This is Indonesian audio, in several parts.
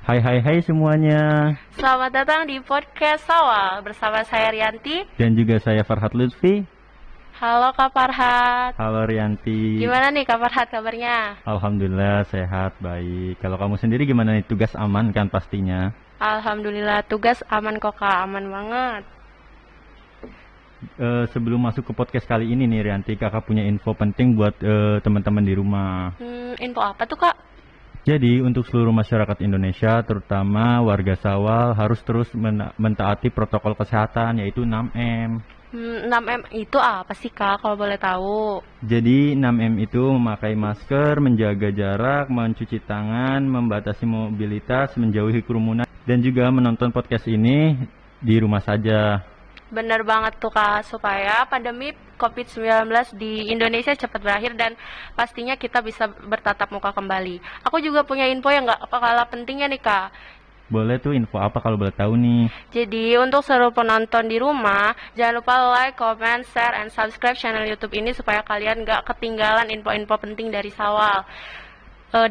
Hai hai hai semuanya. Selamat datang di podcast Sawal bersama saya Rianti. Dan juga saya Farhat Lutfi. Halo Kak Farhat. Halo Rianti. Gimana nih Kak Farhat kabarnya? Alhamdulillah sehat, baik. Kalau kamu sendiri gimana nih? Tugas aman kan pastinya? Alhamdulillah tugas aman kok Kak, aman banget. Sebelum masuk ke podcast kali ini nih Rianti, kakak punya info penting buat teman-teman di rumah. Info apa tuh Kak? Jadi untuk seluruh masyarakat Indonesia, terutama warga Sawal, harus terus mentaati protokol kesehatan, yaitu 6M. 6M itu apa sih Kak kalau boleh tahu? Jadi 6M itu memakai masker, menjaga jarak, mencuci tangan, membatasi mobilitas, menjauhi kerumunan, dan juga menonton podcast ini di rumah saja. Bener banget tuh Kak, supaya pandemi COVID-19 di Indonesia cepat berakhir dan pastinya kita bisa bertatap muka kembali. Aku juga punya info yang gak kalah pentingnya nih Kak. Boleh tuh info apa kalau boleh tahu nih? Jadi untuk seluruh penonton di rumah, jangan lupa like, comment, share, and subscribe channel YouTube ini supaya kalian gak ketinggalan info-info penting dari Sawal.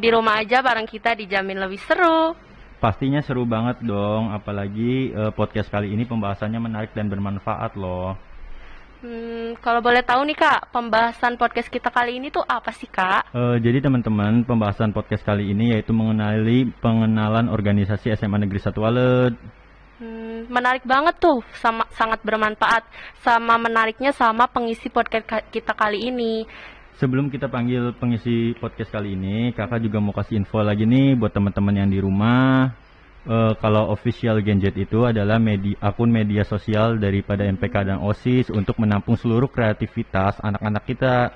Di rumah aja bareng kita dijamin lebih seru. Pastinya seru banget dong, apalagi podcast kali ini pembahasannya menarik dan bermanfaat loh. Kalau boleh tahu nih Kak, pembahasan podcast kita kali ini tuh apa sih Kak? Jadi teman-teman, pembahasan podcast kali ini yaitu pengenalan organisasi SMA Negeri 1 Walet. Menarik banget tuh, sangat bermanfaat. Sama menariknya sama pengisi podcast kita kali ini. Sebelum kita panggil pengisi podcast kali ini, kakak juga mau kasih info lagi nih buat teman-teman yang di rumah. Kalau official Genjet itu adalah akun media sosial daripada MPK dan OSIS untuk menampung seluruh kreativitas anak-anak kita.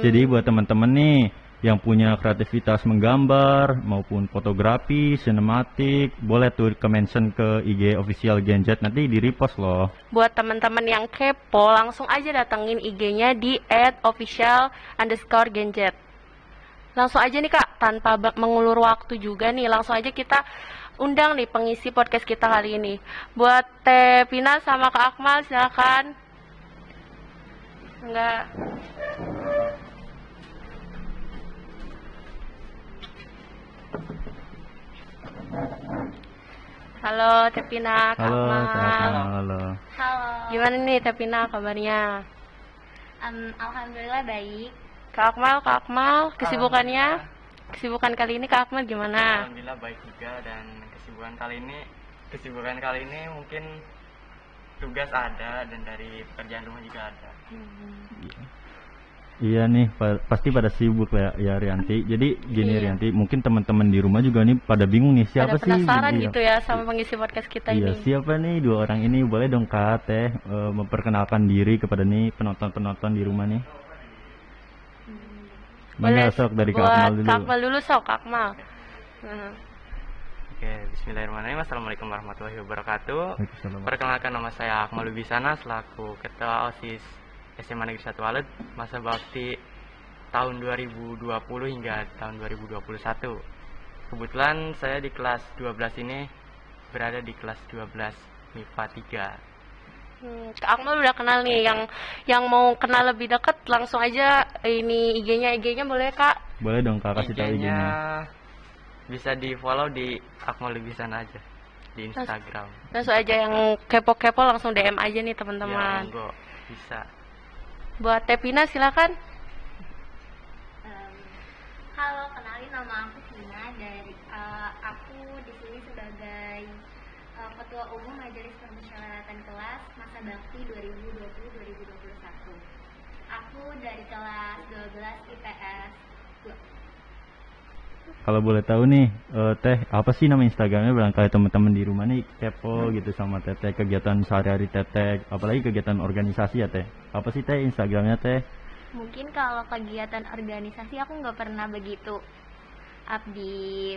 Jadi buat teman-teman nih yang punya kreativitas menggambar maupun fotografi, sinematik, boleh tuh mention ke IG official Genjet, nanti di repost loh. Buat teman-teman yang kepo, langsung aja datengin IG-nya di @official_genjet. Langsung aja nih Kak, tanpa mengulur waktu juga nih, langsung aja kita undang nih pengisi podcast kita kali ini. Buat Teh Pina sama Kak Akmal, silakan. Enggak. Halo Teh Pina, Kak Halo, Akmal. halo. Halo. Gimana nih Teh Pina kabarnya? Alhamdulillah baik. Kak Akmal, kesibukan kali ini Kak Akmal gimana? Alhamdulillah baik juga, dan kesibukan kali ini mungkin tugas ada dan dari pekerjaan rumah juga ada. Iya nih, pasti pada sibuk ya Rianti. Jadi gini Iya. Rianti, mungkin teman-teman di rumah juga nih pada bingung nih siapa Pada sih? penasaran Iya. gitu ya sama pengisi podcast kita Iya, ini. siapa nih dua orang ini? Boleh dong Kak Teh memperkenalkan diri kepada nih penonton-penonton di rumah nih. Mana sok dari Kak Akmal dulu. Kak Akmal dulu sok, Kak Akmal. Oke, bismillahirrahmanirrahim. Assalamualaikum warahmatullahi wabarakatuh. Waalaikumsalam. Perkenalkan, nama saya Akmal Lubisana selaku Ketua OSIS SMA Negeri 1 Walet masa bakti tahun 2020 hingga tahun 2021. Kebetulan saya di kelas 12 ini berada di kelas 12 MIPA 3. Kak Akmal udah kenal nih, yang mau kenal lebih dekat langsung aja ini IG-nya boleh Kak? Boleh dong Kak kasih tahu IG-nya IG-nya. bisa di follow di Akmal Lubisana aja di Instagram. Langsung aja yang kepo-kepo langsung DM aja nih Ya, teman-teman. monggo, bisa. Buat Teh Pina silakan. Halo, kenalin nama aku Tina dari aku di sini sebagai Ketua Umum Majelis Permusyawaratan Kelas masa bakti 2020-2021. Aku dari kelas 12 IPS 2. Kalau boleh tahu nih, Teh, apa sih nama Instagramnya? Barangkali teman-teman di rumah nih kepo gitu sama Teteh, kegiatan sehari-hari Teteh, apalagi kegiatan organisasi ya Teh. Apa sih Teh Instagramnya Teh? Mungkin kalau kegiatan organisasi aku nggak pernah begitu up di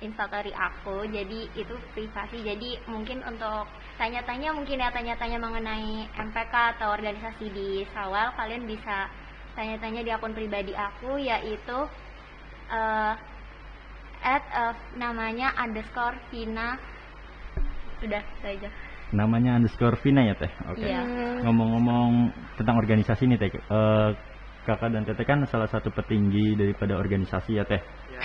instastory aku, jadi itu privasi. Jadi mungkin untuk tanya-tanya mengenai MPK atau organisasi di Sawal, kalian bisa tanya-tanya di akun pribadi aku, yaitu namanya _Vina. Sudah, itu aja. Namanya _Vina ya Teh. Oke. Iya. Ngomong-ngomong tentang organisasi nih Teh, Kakak dan Teteh kan salah satu petinggi daripada organisasi ya Teh. Ya.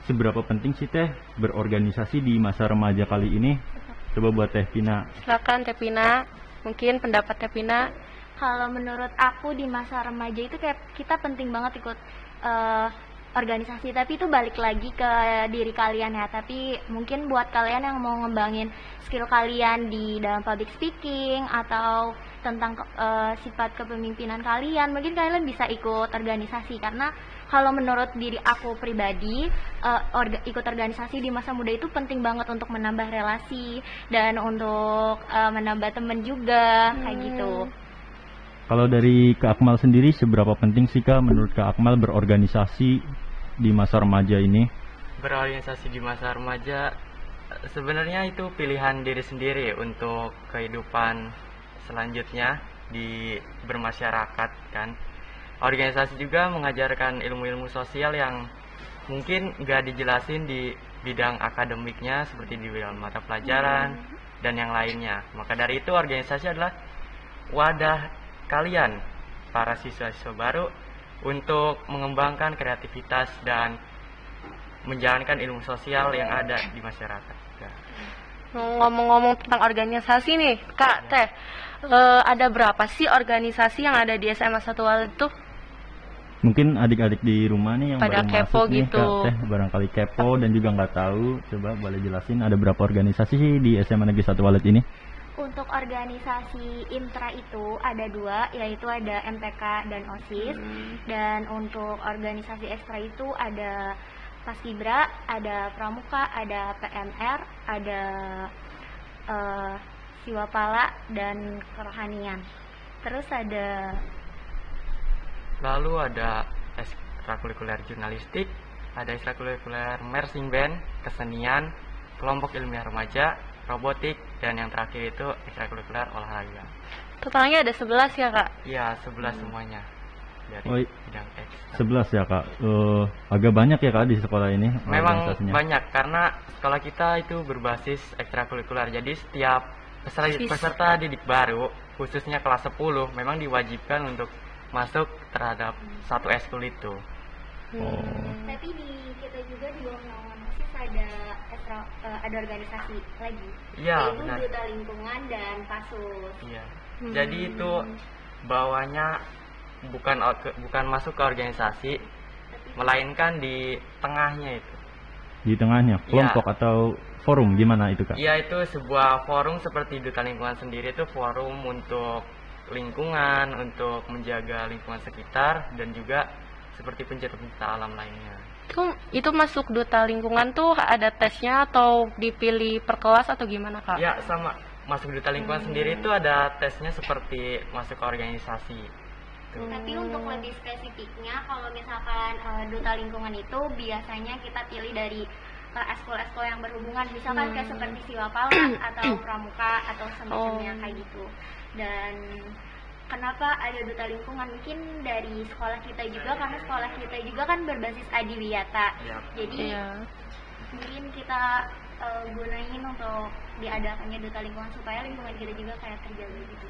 Seberapa penting sih Teh berorganisasi di masa remaja kali ini? Coba buat Teh Pina. Silakan Teh Pina, mungkin pendapat Teh Pina. Kalau menurut aku di masa remaja itu kayak kita penting banget ikut organisasi, tapi itu balik lagi ke diri kalian ya. Tapi mungkin buat kalian yang mau ngembangin skill kalian di dalam public speaking atau tentang sifat kepemimpinan kalian, mungkin kalian bisa ikut organisasi. Karena kalau menurut diri aku pribadi, ikut organisasi di masa muda itu penting banget untuk menambah relasi dan untuk menambah teman juga, kayak gitu. Kalau dari Kak Akmal sendiri, seberapa penting sih Kak menurut Kak Akmal berorganisasi di masa remaja ini? Berorganisasi di masa remaja sebenarnya itu pilihan diri sendiri untuk kehidupan selanjutnya di bermasyarakat kan. Organisasi juga mengajarkan ilmu-ilmu sosial yang mungkin nggak dijelasin di bidang akademiknya seperti di bidang mata pelajaran dan yang lainnya. Maka dari itu organisasi adalah wadah kalian para siswa-siswa baru untuk mengembangkan kreativitas dan menjalankan ilmu sosial yang ada di masyarakat. Ngomong-ngomong tentang organisasi nih, Kak Teh, ada berapa sih organisasi yang ada di SMA 1 Walid tuh? Mungkin adik-adik di rumah nih yang Pada baru kepo masuk nih gitu. Kak Teh, barangkali kepo dan juga nggak tahu. Coba boleh jelasin ada berapa organisasi sih di SMA Negeri 1 Walid ini? Untuk organisasi intra itu ada 2, yaitu ada MPK dan OSIS. Dan untuk organisasi ekstra itu ada Paskibra, ada Pramuka, ada PMR, ada Siwapala dan Kerohanian. Terus ada Lalu ada ekstrakurikuler jurnalistik, ada ekstrakurikuler marching band, kesenian, kelompok ilmiah remaja, robotik, dan yang terakhir itu ekstrakurikuler olahraga. Totalnya ada 11 ya, Kak? Iya, 11 semuanya dari Oh, bidang ekstra. 11 ya Kak. Agak banyak ya Kak di sekolah ini Memang organisasinya. banyak karena sekolah kita itu berbasis ekstrakurikuler. Jadi setiap peserta didik baru, khususnya kelas 10, memang diwajibkan untuk masuk terhadap satu ekskul itu. Tapi di kita juga di bawah naungan OSIS ada organisasi lagi, Iya, yaitu benar. Duta Lingkungan dan Pasus. Iya. Jadi itu bawahnya bukan masuk ke organisasi, melainkan di tengahnya itu. Di tengahnya kelompok atau forum gimana itu Kak? Iya, itu sebuah forum seperti Duta Lingkungan sendiri, itu forum untuk lingkungan, untuk menjaga lingkungan sekitar, dan juga seperti pencinta alam lainnya. Itu masuk Duta Lingkungan tuh ada tesnya atau dipilih per kelas atau gimana, Kak? Ya, sama. Masuk Duta Lingkungan sendiri itu ada tesnya seperti masuk ke organisasi. Tapi untuk lebih spesifiknya, kalau misalkan Duta Lingkungan itu biasanya kita pilih dari eskul-eskul yang berhubungan, misalkan kayak seperti Siwapala atau Pramuka atau semacamnya kayak gitu. Dan kenapa ada Duta Lingkungan? Mungkin dari sekolah kita juga, karena sekolah kita juga kan berbasis adiwiyata. Ya. Jadi mungkin kita gunain untuk diadakannya Duta Lingkungan supaya lingkungan kita juga kayak terjaga gitu.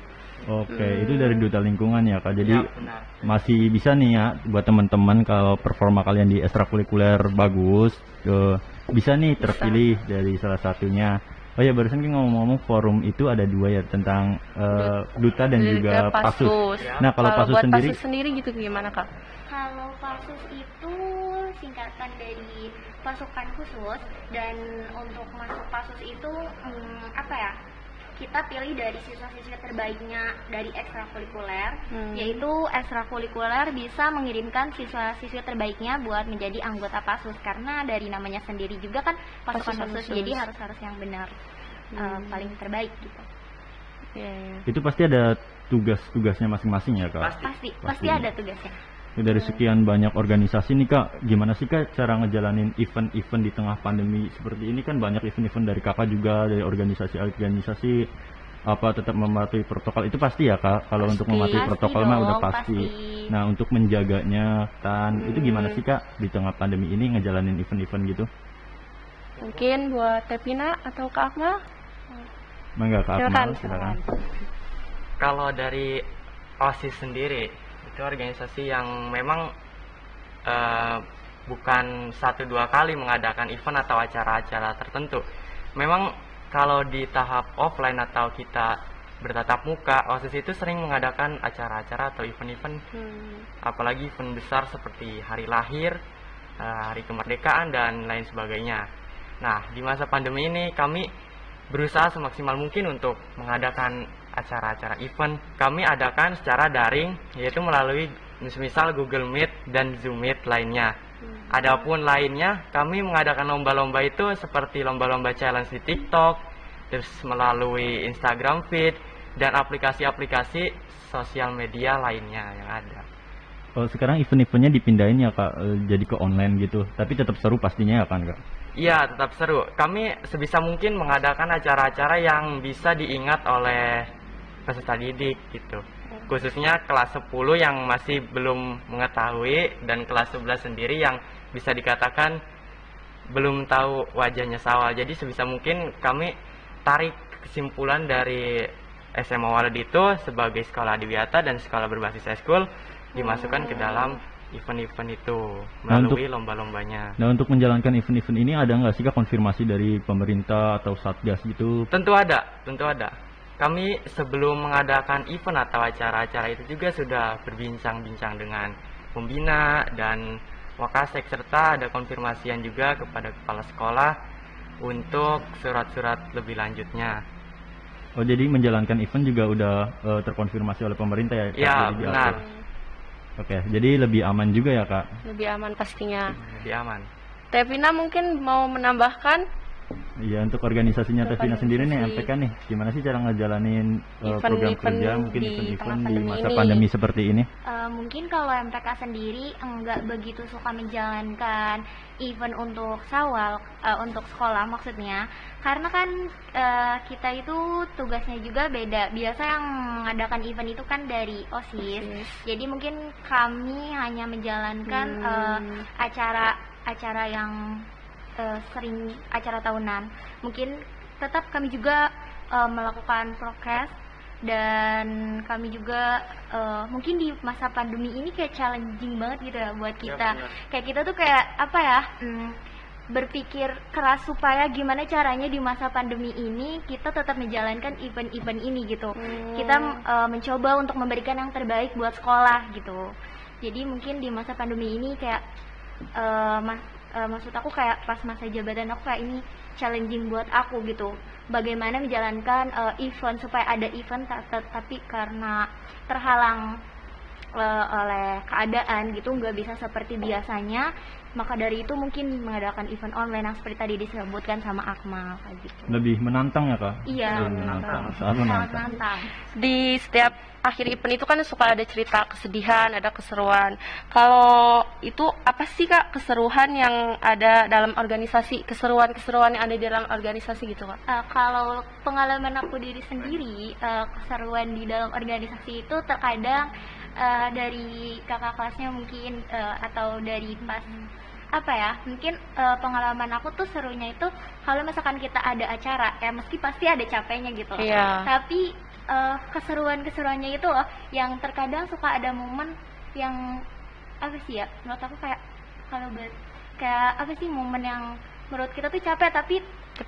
Oke, itu dari Duta Lingkungan ya Kak. Jadi Ya, benar. masih bisa nih ya buat teman-teman kalau performa kalian di ekstrakurikuler bagus, bisa nih terpilih dari salah satunya. Oh ya, barusan kan ngomong-ngomong forum itu ada 2 ya, tentang Duta dan juga Pasus. Ya. Nah, kalau Pasus buat sendiri Pasus sendiri gitu gimana, Kak? Kalau Pasus itu singkatan dari pasukan khusus, dan untuk masuk Pasus itu apa ya? Kita pilih dari siswa-siswa terbaiknya dari ekstrakurikuler, yaitu ekstrakurikuler bisa mengirimkan siswa-siswa terbaiknya buat menjadi anggota Pasus, karena dari namanya sendiri juga kan pasukan khusus, jadi harus yang benar paling terbaik gitu. itu pasti ada tugas-tugasnya masing-masing ya Kak? Pasti ada tugasnya. Dari sekian banyak organisasi nih Kak, gimana sih Kak cara ngejalanin event-event di tengah pandemi seperti ini? Kan banyak event-event dari Kakak juga, dari organisasi-organisasi, apa tetap mematuhi protokol itu pasti ya Kak? Kalau untuk mematuhi protokol mah udah pasti. Nah, untuk menjaganya itu gimana sih Kak di tengah pandemi ini ngejalanin event-event gitu? Mungkin buat Tepina atau Kak Akmal? Mangga Kak Akmal, silakan. Kalau dari OSIS sendiri itu organisasi yang memang bukan 1-2 kali mengadakan event atau acara-acara tertentu. Memang kalau di tahap offline atau kita bertatap muka, OSIS itu sering mengadakan acara-acara atau event-event, apalagi event besar seperti hari lahir, hari kemerdekaan, dan lain sebagainya. Nah, di masa pandemi ini kami berusaha semaksimal mungkin untuk mengadakan acara-acara event. Kami adakan secara daring, yaitu melalui misal Google Meet dan Zoom Meet lainnya. Adapun lainnya, kami mengadakan lomba-lomba itu seperti lomba-lomba challenge di TikTok, terus melalui Instagram Feed, dan aplikasi-aplikasi sosial media lainnya yang ada. Oh, sekarang event-eventnya dipindahin ya Kak, jadi ke online gitu, tapi tetap seru pastinya ya kan Kak? Iya, tetap seru. Kami sebisa mungkin mengadakan acara-acara yang bisa diingat oleh peserta didik gitu. Khususnya kelas 10 yang masih belum mengetahui, dan kelas 11 sendiri yang bisa dikatakan belum tahu wajahnya Sawal. Jadi sebisa mungkin kami tarik kesimpulan dari SMA Waled itu sebagai sekolah adiwiyata dan sekolah berbasis eskul dimasukkan ke dalam event-event itu melalui lomba-lombanya. Nah, untuk menjalankan event-event ini ada nggak sih Kak konfirmasi dari pemerintah atau satgas gitu? Tentu ada, tentu ada. Kami sebelum mengadakan event atau acara-acara itu juga sudah berbincang-bincang dengan pembina dan Wakasek, serta ada konfirmasian juga kepada kepala sekolah untuk surat-surat lebih lanjutnya. Oh, jadi menjalankan event juga udah terkonfirmasi oleh pemerintah ya? Kak? Ya, Jadi benar. Oke, jadi lebih aman juga ya Kak? Lebih aman pastinya. Lebih aman. Tevina mungkin mau menambahkan? Iya, untuk organisasinya Untuk Tevina sendiri nih, organisasi. MPK nih, gimana sih cara ngejalanin program kerja mungkin di event-event tengah di pandemi masa ini? pandemi seperti ini? Mungkin kalau MPK sendiri enggak begitu suka menjalankan event untuk Sawal, untuk sekolah maksudnya, karena kan kita itu tugasnya juga beda. Biasa yang mengadakan event itu kan dari OSIS, jadi mungkin kami hanya menjalankan acara-acara yang sering acara tahunan. Mungkin tetap kami juga melakukan prokes, dan kami juga mungkin di masa pandemi ini kayak challenging banget gitu ya buat kita. Kayak kita tuh kayak apa ya, berpikir keras supaya gimana caranya di masa pandemi ini kita tetap menjalankan event-event ini gitu. Kita mencoba untuk memberikan yang terbaik buat sekolah gitu. Jadi mungkin di masa pandemi ini kayak maksud aku kayak pas masa jabatan aku kayak ini challenging buat aku gitu. Bagaimana menjalankan event supaya ada event tapi karena terhalang oleh keadaan gitu nggak bisa seperti biasanya, maka dari itu mungkin mengadakan event online yang seperti tadi disebutkan sama Akmal kayak gitu. Lebih menantang ya Kak? Iya, Lebih menantang. Sangat menantang. menantang. Di setiap akhir event itu kan suka ada cerita kesedihan, ada keseruan. Kalau itu apa sih Kak keseruan yang ada dalam organisasi, keseruan-keseruan yang ada di dalam organisasi gitu Kak? Kalau pengalaman aku diri sendiri, keseruan di dalam organisasi itu terkadang dari kakak kelasnya mungkin atau dari pas apa ya, mungkin pengalaman aku tuh serunya itu kalau misalkan kita ada acara ya meski pasti ada capeknya gitu loh. Iya. Tapi keseruan-keseruannya itu loh yang terkadang suka ada momen yang apa sih ya, menurut aku kayak kayak apa sih, momen yang menurut kita tuh capek tapi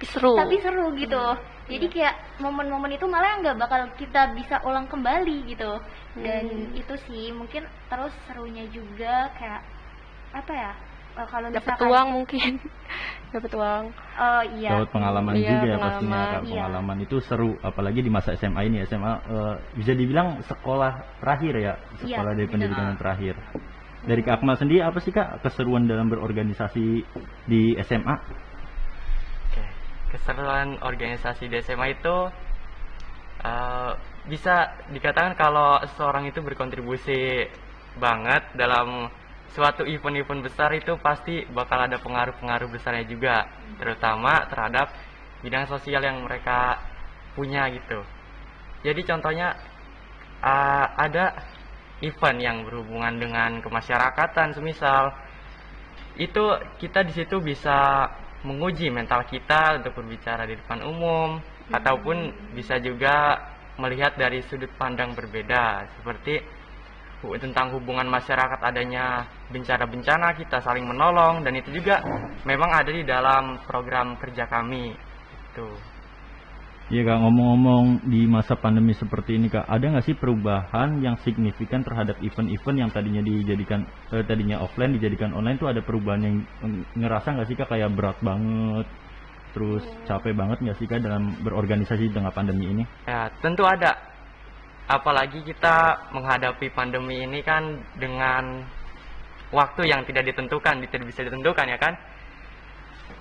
Seru. seru gitu. Jadi kayak momen-momen itu malah yang nggak bakal kita bisa ulang kembali gitu. Dan itu sih mungkin, terus serunya juga kayak apa ya, kalau Dapat misalkan uang mungkin. Dapat uang. oh iya, Dapat pengalaman Iya, juga ya pengalaman. pastinya Kak. Iya. Pengalaman itu seru, apalagi di masa SMA ini. SMA bisa dibilang sekolah terakhir ya, sekolah dari benar. pendidikan yang terakhir. Dari Kak Akmal sendiri apa sih Kak keseruan dalam berorganisasi di SMA? Oke. Keseruan organisasi di SMA itu bisa dikatakan kalau seorang itu berkontribusi banget dalam suatu event-event besar, itu pasti bakal ada pengaruh-pengaruh besarnya juga, terutama terhadap bidang sosial yang mereka punya gitu. Jadi contohnya ada event yang berhubungan dengan kemasyarakatan, semisal itu kita di situ bisa menguji mental kita untuk berbicara di depan umum, ataupun bisa juga melihat dari sudut pandang berbeda, seperti tentang hubungan masyarakat, adanya bencana-bencana kita saling menolong, dan itu juga memang ada di dalam program kerja kami. Tuh. Iya Kak, ngomong-ngomong di masa pandemi seperti ini Kak, ada nggak sih perubahan yang signifikan terhadap event-event yang tadinya offline dijadikan online, tuh ada perubahan yang ngerasa nggak sih Kak kayak berat banget, terus capek banget nggak sih Kak dalam berorganisasi di tengah pandemi ini? Ya, tentu ada. Apalagi kita menghadapi pandemi ini kan dengan waktu yang tidak bisa ditentukan ya kan.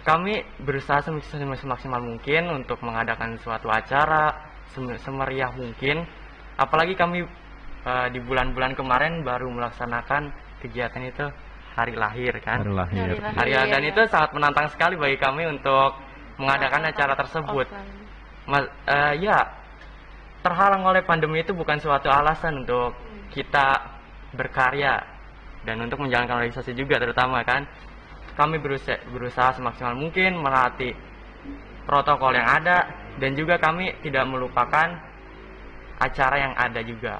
Kami berusaha semaksimal mungkin untuk mengadakan suatu acara semeriah mungkin. Apalagi kami di bulan-bulan kemarin baru melaksanakan kegiatan itu hari lahir kan. Hari lahir. Dan itu sangat menantang sekali bagi kami untuk mengadakan acara tersebut. Terhalang oleh pandemi itu bukan suatu alasan untuk kita berkarya dan untuk menjalankan organisasi juga terutama kan. Kami berusaha semaksimal mungkin menaati protokol yang ada, dan juga kami tidak melupakan acara yang ada juga.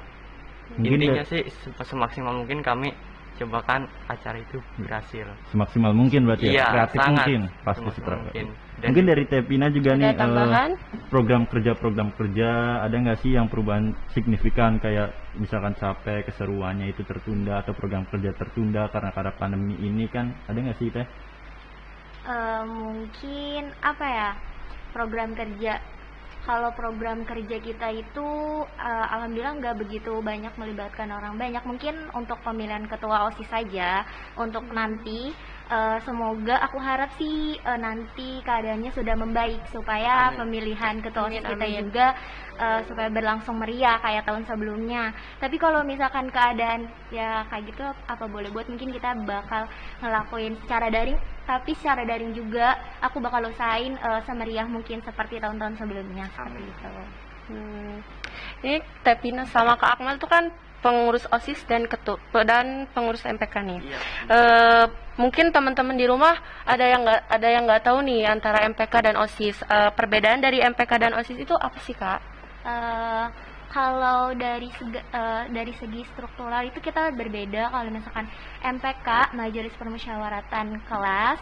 Intinya sih semaksimal mungkin kami cobakan acara itu berhasil. Semaksimal mungkin berarti ya? Kreatif Sangat mungkin, pasti mungkin. Mungkin dari Tepina juga nih tambahan? program kerja ada nggak sih yang perubahan signifikan, kayak misalkan capek, keseruannya itu tertunda, atau program kerja tertunda karena pandemi ini kan, ada nggak sih Teh? Mungkin apa ya, program kerja. Kalau program kerja kita itu alhamdulillah nggak begitu banyak melibatkan orang banyak. Mungkin untuk pemilihan ketua OSIS saja untuk nanti. Semoga aku harap sih nanti keadaannya sudah membaik supaya pemilihan ketua OSIS kita juga supaya berlangsung meriah kayak tahun sebelumnya. Tapi kalau misalkan keadaan ya kayak gitu, apa boleh buat, mungkin kita bakal ngelakuin secara daring. Tapi secara daring juga aku bakal usahain semeriah mungkin seperti tahun-tahun sebelumnya. Seperti itu. Ini Tepina sama Kak Akmal tuh kan pengurus OSIS dan pengurus MPK nih. Mungkin teman-teman di rumah ada yang nggak tahu nih antara MPK dan OSIS. Perbedaan dari MPK dan OSIS itu apa sih Kak? Kalau dari segi struktural itu kita berbeda. Kalau misalkan MPK, Majelis Permusyawaratan Kelas,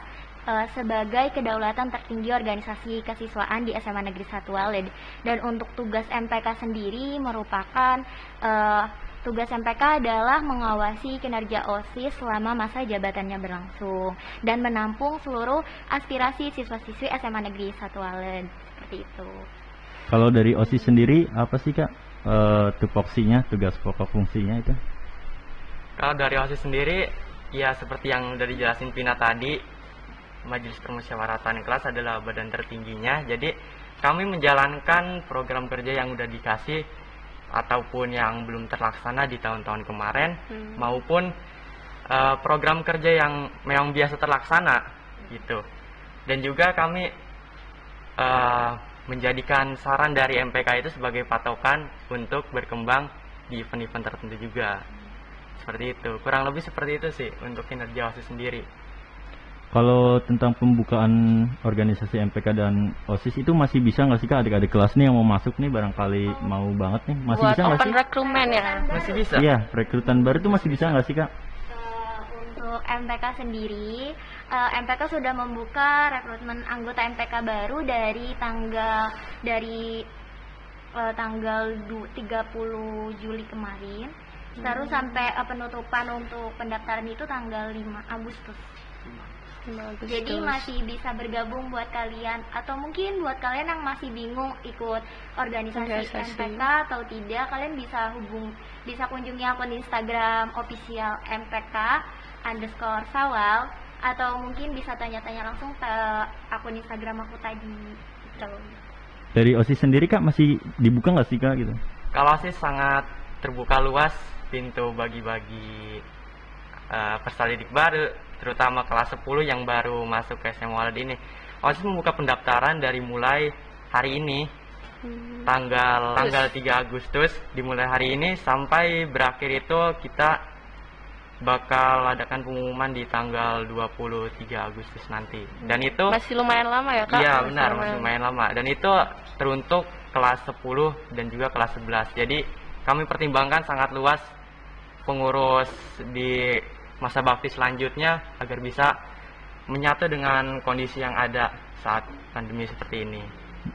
sebagai kedaulatan tertinggi organisasi kesiswaan di SMA Negeri 1 Walid. Dan untuk tugas MPK sendiri merupakan tugas MPK adalah mengawasi kinerja OSIS selama masa jabatannya berlangsung dan menampung seluruh aspirasi siswa-siswi SMA Negeri 1 Walid. Seperti itu. Kalau dari OSIS sendiri apa sih Kak tupoksinya, tugas pokok fungsinya itu? Kalau dari OSIS sendiri ya seperti yang udah dijelasin Pina tadi, Majelis Permusyawaratan Kelas adalah badan tertingginya. Jadi kami menjalankan program kerja yang udah dikasih ataupun yang belum terlaksana di tahun-tahun kemarin, maupun program kerja yang memang biasa terlaksana gitu. Dan juga kami menjadikan saran dari MPK itu sebagai patokan untuk berkembang di event-event tertentu juga. Seperti itu, kurang lebih seperti itu sih untuk kinerja OSIS sendiri. Kalau tentang pembukaan organisasi MPK dan OSIS itu masih bisa nggak sih Kak, adik-adik kelas nih yang mau masuk nih barangkali mau banget nih, masih Buat bisa nggak sih? open recruitment ya? Masih bisa? Iya, rekrutan baru itu masih bisa nggak sih Kak? Untuk MPK sendiri, MPK sudah membuka rekrutmen anggota MPK baru dari tanggal 30 Juli kemarin. Terus sampai penutupan untuk pendaftaran itu tanggal 5 Agustus. Jadi masih bisa bergabung buat kalian, atau mungkin buat kalian yang masih bingung ikut organisasi MPK atau tidak, kalian bisa kunjungi akun Instagram official MPK_Sawal, atau mungkin bisa tanya-tanya langsung ke akun Instagram aku tadi gitu. Dari OSIS sendiri Kak masih dibuka nggak sih Kak gitu? Kalau OSIS sangat terbuka luas pintu bagi-bagi peserta didik baru, terutama kelas 10 yang baru masuk ke SMA Walid ini. OSIS membuka pendaftaran dari mulai hari ini, tanggal 3 Agustus, dimulai hari ini sampai berakhir itu kita bakal adakan pengumuman di tanggal 23 Agustus nanti. Dan itu masih lumayan lama ya Kak? Iya benar, masih lumayan lama. Dan itu teruntuk kelas 10 dan juga kelas 11. Jadi kami pertimbangkan sangat luas pengurus di masa bakti selanjutnya agar bisa menyatu dengan kondisi yang ada saat pandemi seperti ini.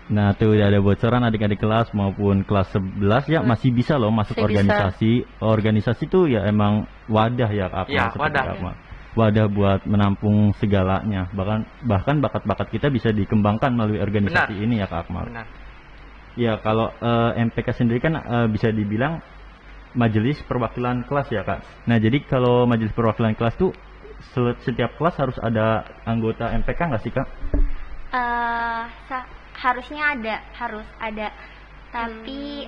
Nah, tuh udah ada bocoran adik-adik kelas maupun kelas 11 ya masih bisa loh masuk Masih bisa. organisasi. Organisasi tuh ya emang wadah ya Kak Akmal, Iya, seperti wadah. Kak Akmal. Wadah buat menampung segalanya. Bahkan bakat-bakat kita bisa dikembangkan melalui organisasi ini ya Kak Akmal. Benar. Ya, kalau MPK sendiri kan bisa dibilang majelis perwakilan kelas ya Kak. Nah, jadi kalau majelis perwakilan kelas tuh setiap kelas harus ada anggota MPK nggak sih Kak? Harusnya harus ada. Tapi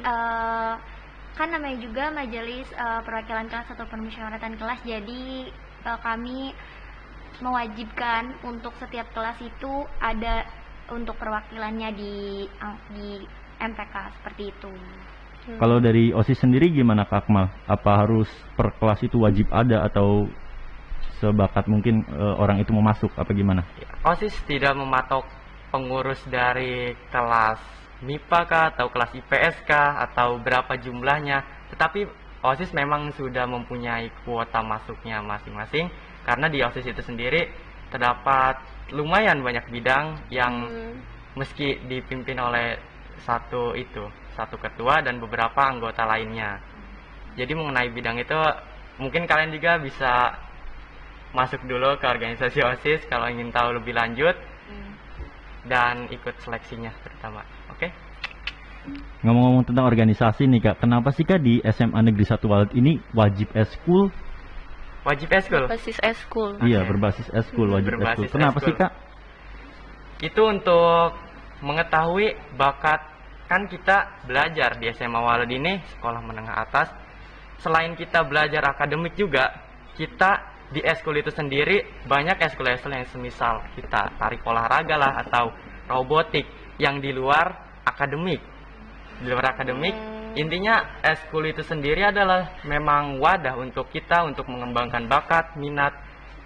kan namanya juga majelis perwakilan kelas atau permusyawaratan kelas, jadi kami mewajibkan untuk setiap kelas itu ada untuk perwakilannya di MPK seperti itu. Kalau dari OSIS sendiri gimana Kak Akmal? Apa harus per kelas itu wajib ada atau sebakat mungkin orang itu mau masuk apa gimana? OSIS tidak mematok pengurus dari kelas MIPA kah atau kelas IPS kah atau berapa jumlahnya, tetapi OSIS memang sudah mempunyai kuota masuknya masing-masing, karena di OSIS itu sendiri terdapat lumayan banyak bidang yang meski dipimpin oleh satu ketua dan beberapa anggota lainnya. Jadi mengenai bidang itu mungkin kalian juga bisa masuk dulu ke organisasi OSIS kalau ingin tahu lebih lanjut dan ikut seleksinya terutama. Oke? Ngomong-ngomong tentang organisasi nih Kak, kenapa sih Kak di SMA Negeri 1 Walet ini wajib eskul? Wajib eskul. Basis eskul. Iya, berbasis eskul, wajib eskul. Berbasis Kenapa eskul. sih Kak? Itu untuk mengetahui bakat. Kan kita belajar di SMA Walet ini sekolah menengah atas. Selain kita belajar akademik juga, kita di eskul itu sendiri banyak eskul-eskul yang semisal kita tarik olahraga lah atau robotik yang di luar akademik. Di luar akademik, intinya eskul itu sendiri adalah memang wadah untuk kita untuk mengembangkan bakat, minat,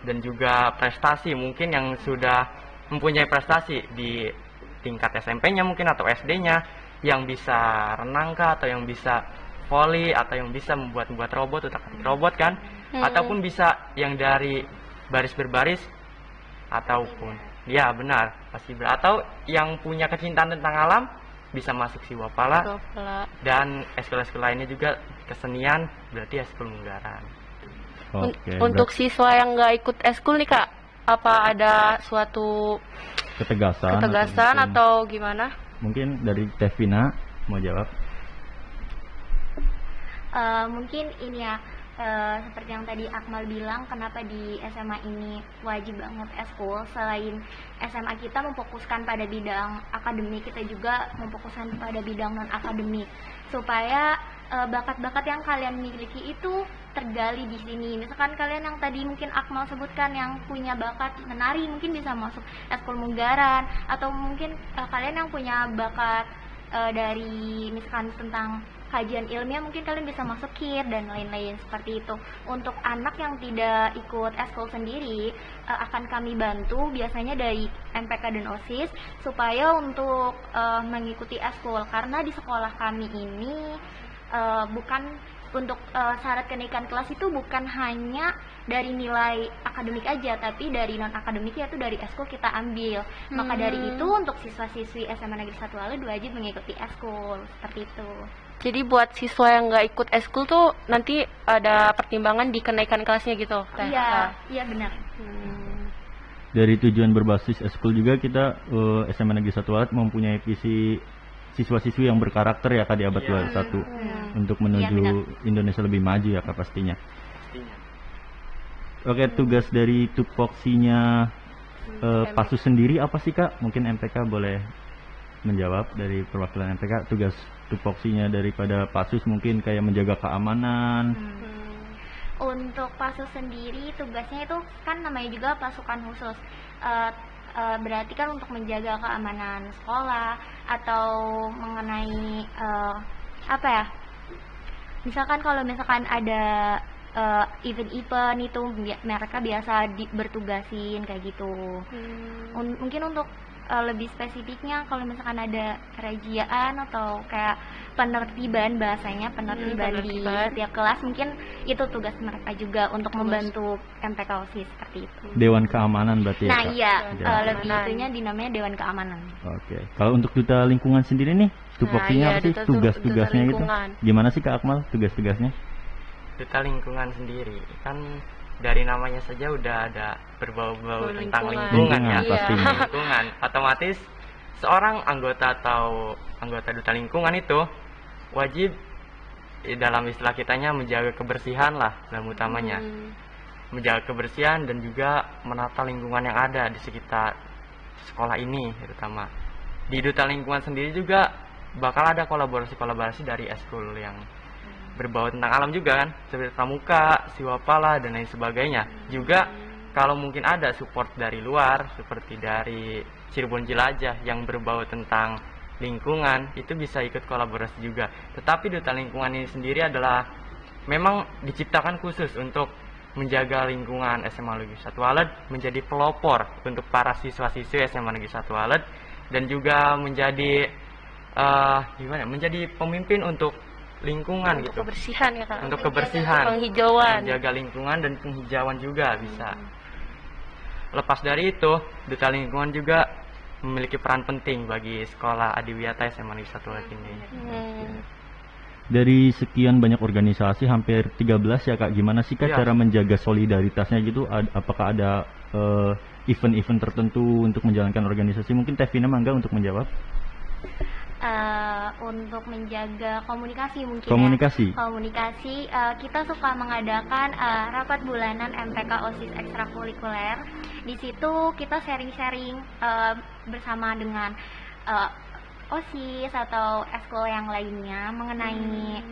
dan juga prestasi mungkin yang sudah mempunyai prestasi di tingkat SMP-nya mungkin atau SD-nya, yang bisa renang kah, atau yang bisa volley, atau yang bisa membuat robot, utak-atik robot kan, ataupun bisa yang dari baris berbaris, ataupun ya benar pasti atau yang punya kecintaan tentang alam bisa masuk Siwapala, dan eskul-eskul lainnya juga kesenian berarti eskul Munggaran. Oke, Untuk siswa yang nggak ikut eskul nih Kak, apa ada suatu ketegasan atau gimana? mungkin dari Tevina mau jawab? Mungkin ini ya, seperti yang tadi Akmal bilang, kenapa di SMA ini wajib banget eskul. Selain SMA kita memfokuskan pada bidang akademik, kita juga memfokuskan pada bidang non akademik, supaya bakat-bakat yang kalian miliki itu tergali di sini. Misalkan kalian yang tadi mungkin Akmal sebutkan yang punya bakat menari, mungkin bisa masuk eskul Munggaran, atau mungkin kalian yang punya bakat dari misalkan tentang kajian ilmiah, mungkin kalian bisa masuk KIR dan lain-lain seperti itu. Untuk anak yang tidak ikut eskul sendiri, akan kami bantu biasanya dari MPK dan OSIS supaya untuk mengikuti eskul, karena di sekolah kami ini bukan untuk syarat kenaikan kelas itu bukan hanya dari nilai akademik aja, tapi dari non akademik, yaitu dari eskul kita ambil. Maka dari itu untuk siswa-siswi SMA Negeri 1 Walet wajib mengikuti eskul seperti itu. Jadi buat siswa yang nggak ikut eskul tuh nanti ada pertimbangan di kenaikan kelasnya gitu? Iya, iya benar. Dari tujuan berbasis eskul juga kita SMA Negeri 1 Walet mempunyai visi siswa-siswi yang berkarakter ya Kak di abad 21 untuk menuju Indonesia lebih maju ya Kak pastinya. Oke, tugas dari tupoksinya Pasus sendiri apa sih Kak? Mungkin MPK boleh menjawab dari perwakilan MPK. Tugas tupoksinya daripada Pasus mungkin kayak menjaga keamanan. Untuk Pasus sendiri tugasnya itu kan namanya juga pasukan khusus. Berarti kan untuk menjaga keamanan sekolah atau mengenai apa ya? Misalkan kalau misalkan ada event-event itu mereka biasa bertugasin kayak gitu. Mungkin untuk lebih spesifiknya kalau misalkan ada kerajaan atau kayak penertiban, bahasanya penertiban di penertiban. setiap kelas, mungkin itu tugas mereka juga untuk membantu MPK OSIS seperti itu. Dewan Keamanan berarti ya, Nah Kak? iya, Dewan lebih Keamanan. itunya dinamanya Dewan Keamanan. Oke. Kalau untuk duta lingkungan sendiri nih, tupoksinya iya, apa sih? duta Tugas-tugasnya gitu? lingkungan. Gimana sih Kak Akmal tugas-tugasnya? Duta lingkungan sendiri kan dari namanya saja udah ada berbau-bau tentang lingkungan ya. Lingkungan, pastinya. Lingkungan otomatis seorang anggota atau anggota duta lingkungan itu wajib dalam istilah kitanya menjaga kebersihan lah dalam utamanya. Menjaga kebersihan dan juga menata lingkungan yang ada di sekitar sekolah ini terutama. Di duta lingkungan sendiri juga bakal ada kolaborasi-kolaborasi dari eskul yang berbau tentang alam juga kan, seperti pramuka, siwapala dan lain sebagainya. Juga kalau mungkin ada support dari luar seperti dari Cirebon Jelajah yang berbau tentang lingkungan, itu bisa ikut kolaborasi juga. Tetapi duta lingkungan ini sendiri adalah memang diciptakan khusus untuk menjaga lingkungan SMA Negeri 1 Walet, menjadi pelopor untuk para siswa-siswi SMA Negeri 1 Walet, dan juga menjadi menjadi pemimpin untuk lingkungan Untuk gitu. kebersihan ya Kak. Untuk kebersihan, Penghijauan. menjaga lingkungan dan penghijauan juga bisa. Lepas dari itu, duta lingkungan juga memiliki peran penting bagi sekolah Adiwiyata SMA Negeri 1 Walet ini. Dari sekian banyak organisasi, hampir 13 ya Kak, gimana sih Kak Iya. cara menjaga solidaritasnya gitu? Apakah ada event-event tertentu untuk menjalankan organisasi? Mungkin Tevina mangga untuk menjawab. Untuk menjaga komunikasi mungkin Komunikasi. ya. Komunikasi, kita suka mengadakan rapat bulanan MPK OSIS ekstrakurikuler. Di situ kita sharing-sharing bersama dengan OSIS atau eskul yang lainnya mengenai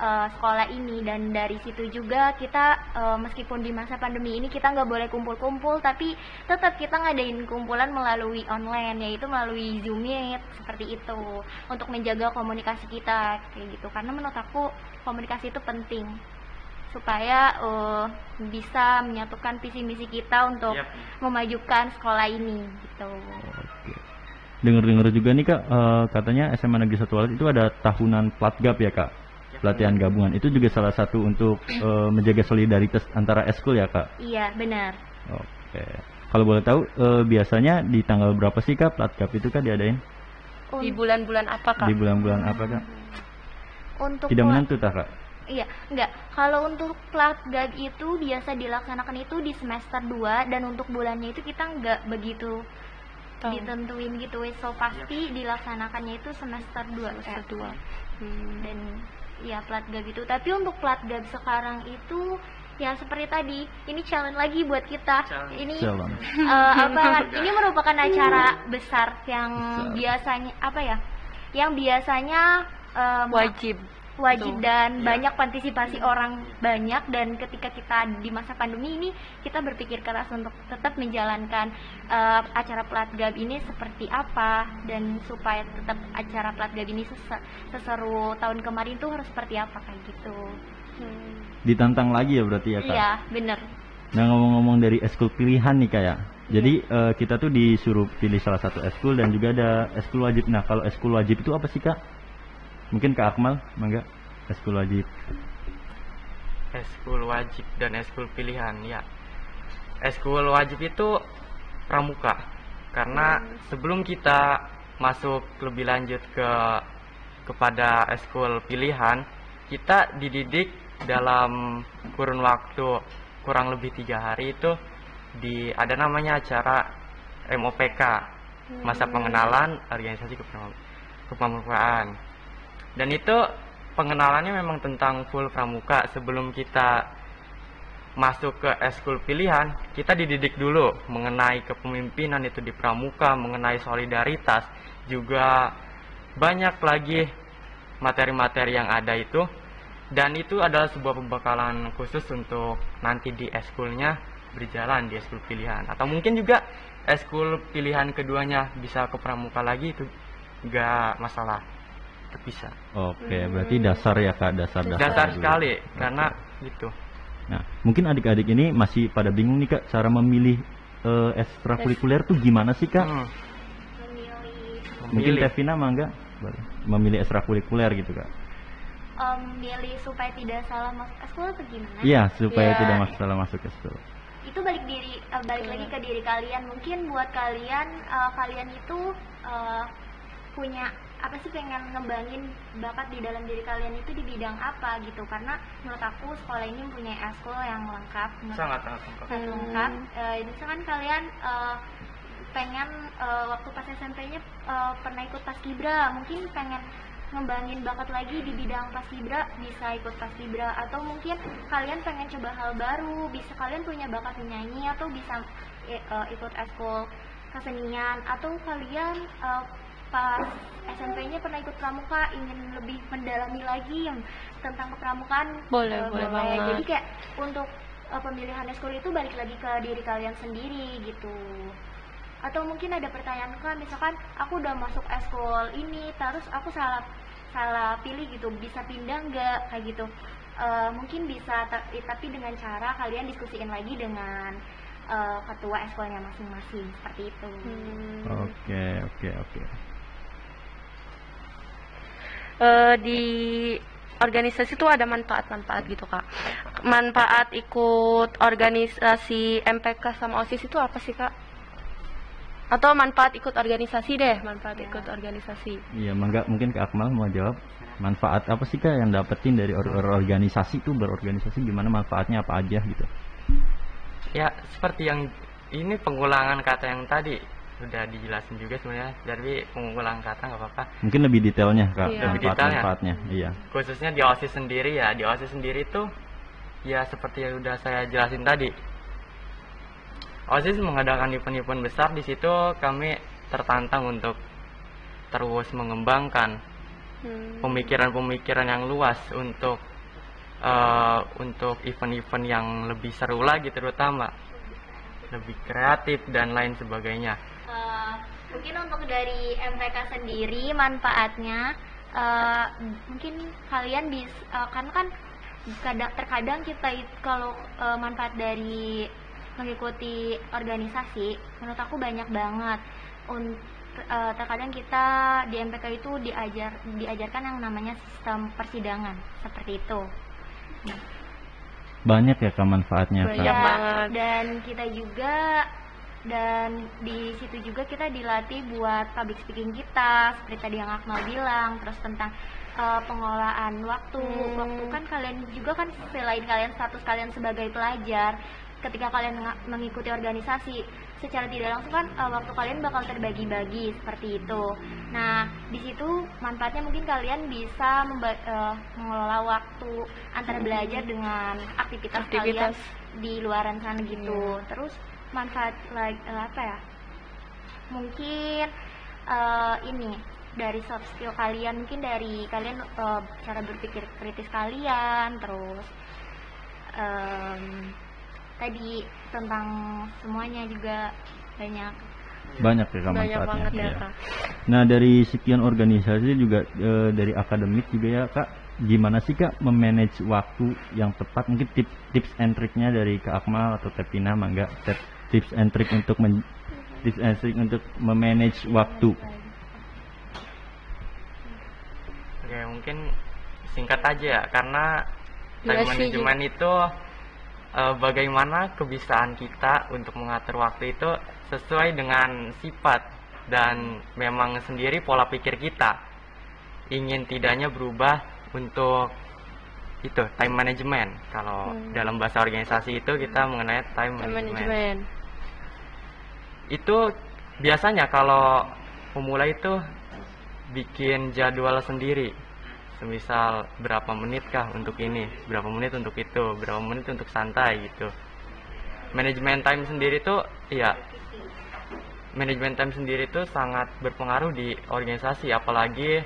sekolah ini, dan dari situ juga kita meskipun di masa pandemi ini kita nggak boleh kumpul-kumpul, tapi tetap kita ngadain kumpulan melalui online, yaitu melalui Zoom Meet seperti itu, untuk menjaga komunikasi kita kayak gitu, karena menurut aku komunikasi itu penting supaya bisa menyatukan visi misi kita untuk Yap. memajukan sekolah ini gitu. Oke. Dengar-dengar juga nih Kak, katanya SMA Negeri 1 Walet itu ada tahunan Platgab ya Kak? Pelatihan gabungan. Itu juga salah satu untuk menjaga solidaritas antara eskul ya Kak? Iya benar. Oke. Kalau boleh tahu, biasanya di tanggal berapa sih Kak Platgab itu Kak diadain? Di bulan-bulan apa Kak? Di bulan-bulan apa Kak? Untuk Tidak menentu tak Kak? Iya, enggak. Kalau untuk Platgab itu biasa dilaksanakan itu di semester 2, dan untuk bulannya itu kita enggak begitu Tahu. ditentuin gitu. So pasti dilaksanakannya itu semester 2. Semester 2. Dan ya Platgab itu. Tapi untuk Platgab sekarang itu ya seperti tadi, ini challenge lagi buat kita. Challenge. Ini Jalan. ini merupakan acara besar yang Besar. biasanya Yang biasanya Wajib. wajib Betul. dan Iya. banyak partisipasi orang banyak, dan ketika kita di masa pandemi ini kita berpikir keras untuk tetap menjalankan acara Platgab ini seperti apa, dan supaya tetap acara Platgab ini seseru tahun kemarin tuh harus seperti apa kayak gitu. Ditantang lagi ya berarti ya Kak? Iya bener. Nah ngomong-ngomong dari eskul pilihan nih Kak ya. Jadi kita tuh disuruh pilih salah satu eskul dan juga ada eskul wajib. Nah kalau eskul wajib itu apa sih Kak? Mungkin Kak Akmal, mangga. Eskul wajib. Eskul wajib dan eskul pilihan ya. Eskul wajib itu pramuka. Karena sebelum kita masuk lebih lanjut kepada eskul pilihan, kita dididik dalam kurun waktu kurang lebih 3 hari itu ada namanya acara MOPK, masa pengenalan organisasi kepramukaan. Dan itu pengenalannya memang tentang full pramuka. Sebelum kita masuk ke eskul pilihan, kita dididik dulu mengenai kepemimpinan itu di pramuka, mengenai solidaritas, juga banyak lagi materi-materi yang ada itu. Dan itu adalah sebuah pembekalan khusus untuk nanti di eskulnya berjalan di eskul pilihan. Atau mungkin juga eskul pilihan keduanya bisa ke pramuka lagi, itu nggak masalah, bisa. Oke, berarti dasar ya Kak, dasar Dasar dulu. sekali, karena gitu. Nah, mungkin adik-adik ini masih pada bingung nih Kak, cara memilih ekstrakurikuler tuh gimana sih Kak? Mungkin milih. Tevina mangga boleh memilih ekstrakurikuler gitu Kak. Milih supaya tidak salah masuk eskul atau gimana? Iya, supaya Iya. tidak salah masuk eskul. Itu balik lagi ke diri kalian. Mungkin buat kalian, kalian itu punya apa sih, pengen ngembangin bakat di dalam diri kalian itu di bidang apa gitu. Karena menurut aku sekolah ini mempunyai eskul yang lengkap, Sangat lengkap. lengkap. Misalkan kalian pengen waktu pas SMP-nya pernah ikut paskibra, mungkin pengen ngembangin bakat lagi di bidang paskibra, bisa ikut paskibra. Atau mungkin kalian pengen coba hal baru, bisa kalian punya bakat menyanyi atau bisa ikut eskul kesenian. Atau kalian pas SMP-nya pernah ikut pramuka, ingin lebih mendalami lagi yang tentang kepramukaan, Boleh banget. Jadi kayak untuk pemilihan eskul itu balik lagi ke diri kalian sendiri gitu. Atau mungkin ada pertanyaan kan, misalkan aku udah masuk eskul ini terus aku salah pilih gitu, bisa pindah nggak kayak gitu. Mungkin bisa, tapi dengan cara kalian diskusiin lagi dengan ketua eskulnya masing-masing, seperti itu. Oke. Di organisasi itu ada manfaat-manfaat gitu Kak. Manfaat ikut organisasi MPK sama OSIS itu apa sih Kak? Atau manfaat ikut organisasi deh, manfaat ikut organisasi. Iya, mangga mungkin Kak Akmal mau jawab. Manfaat apa sih Kak yang dapetin dari organisasi itu, berorganisasi gimana manfaatnya apa aja gitu? Ya, seperti yang ini pengulangan kata yang tadi sudah dijelasin juga sebenarnya. Jadi pengulangan kata nggak apa-apa. Mungkin lebih detailnya Kak, Iya. Lebih detailnya. manfaat-manfaatnya. Iya. Khususnya di OSIS sendiri ya. Di OSIS sendiri tuh ya seperti yang udah saya jelasin tadi. OSIS mengadakan event-event besar, di situ kami tertantang untuk terus mengembangkan pemikiran-pemikiran yang luas untuk event-event yang lebih seru lagi, terutama lebih kreatif dan lain sebagainya. Mungkin untuk dari MPK sendiri manfaatnya, mungkin kalian bisa, karena kan terkadang kita kalau manfaat dari mengikuti organisasi, menurut aku banyak banget. Terkadang kita di MPK itu diajarkan yang namanya sistem persidangan, seperti itu. Banyak ya Kak manfaatnya Kak. Banyak banget. Dan kita juga, dan di situ juga kita dilatih buat public speaking kita, seperti tadi yang Akmal bilang, terus tentang pengelolaan waktu. Waktu kan kalian juga kan, selain kalian status kalian sebagai pelajar, ketika kalian mengikuti organisasi, secara tidak langsung kan waktu kalian bakal terbagi-bagi seperti itu. Nah, di situ manfaatnya mungkin kalian bisa mengelola waktu antara belajar dengan aktivitas kalian di luaran sana gitu. Terus manfaat apa ya? Mungkin ini dari soft skill kalian, mungkin dari kalian cara berpikir kritis kalian, terus tadi tentang semuanya juga banyak Banyak ya Kak Banyak manfaatnya. banget ya Iya. Kak. Nah dari sekian organisasi juga dari akademik juga ya Kak, gimana sih Kak memanage waktu yang tepat? Mungkin tips and triknya dari Kak Akmal atau Tevina, mangga tips and trick untuk memanage waktu. Oke, mungkin singkat aja ya, karena time Durasi management itu bagaimana kebiasaan kita untuk mengatur waktu itu sesuai dengan sifat dan memang sendiri pola pikir kita. Ingin tidaknya berubah untuk itu time management. Kalau dalam bahasa organisasi itu kita mengenai time management. Itu biasanya kalau pemula itu bikin jadwal sendiri. Semisal berapa menit kah untuk ini, berapa menit untuk itu, berapa menit untuk santai gitu. Manajemen time sendiri tuh, iya, manajemen time sendiri tuh sangat berpengaruh di organisasi, apalagi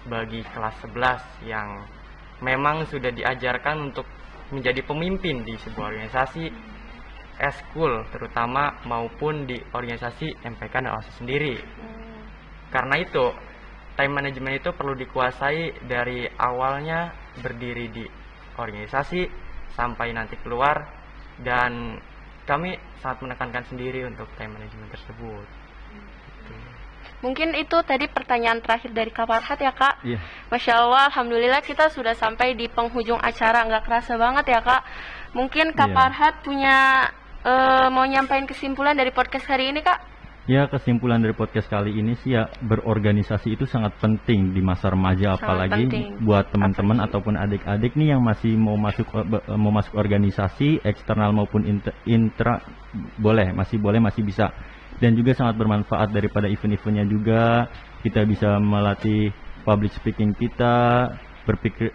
bagi kelas 11 yang memang sudah diajarkan untuk menjadi pemimpin di sebuah organisasi, eskul terutama, maupun di organisasi MPK dan OSIS sendiri. Karena itu time management itu perlu dikuasai dari awalnya berdiri di organisasi sampai nanti keluar, dan kami sangat menekankan sendiri untuk time management tersebut. Gitu. Mungkin itu tadi pertanyaan terakhir dari Kak Farhat ya Kak. Iya. Masya Allah, Alhamdulillah kita sudah sampai di penghujung acara. Nggak kerasa banget ya Kak. Mungkin Kak Iya. Farhat punya mau nyampain kesimpulan dari podcast hari ini Kak? Ya, kesimpulan dari podcast kali ini sih ya, berorganisasi itu sangat penting di masa remaja, Sangat apalagi penting. buat teman-teman Apalagi. ataupun adik-adik nih yang masih mau masuk organisasi eksternal maupun intra, masih bisa, dan juga sangat bermanfaat daripada event-eventnya juga. Kita bisa melatih public speaking kita,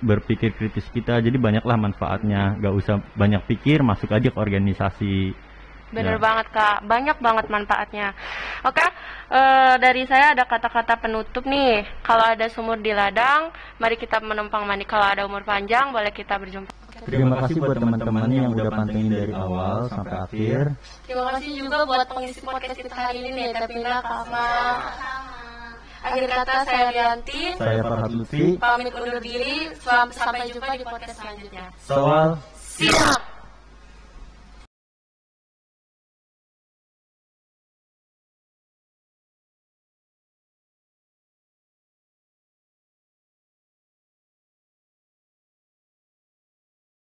berpikir kritis kita, jadi banyaklah manfaatnya. Gak usah banyak pikir, masuk aja ke organisasi. Bener Ya. banget Kak, banyak banget manfaatnya. Oke, dari saya ada kata-kata penutup nih. Kalau ada sumur di ladang, mari kita menumpang mandi. Kalau ada umur panjang, boleh kita berjumpa. Terima kasih buat teman-teman yang udah pantengin dari awal sampai akhir. Terima kasih juga buat pengisi podcast kita hari ini nih, Tepina, Kama. Akhir kata saya Rianti, Saya Farhat Lutfi. pamit undur diri. Sampai jumpa di podcast selanjutnya. Sawal. Siap.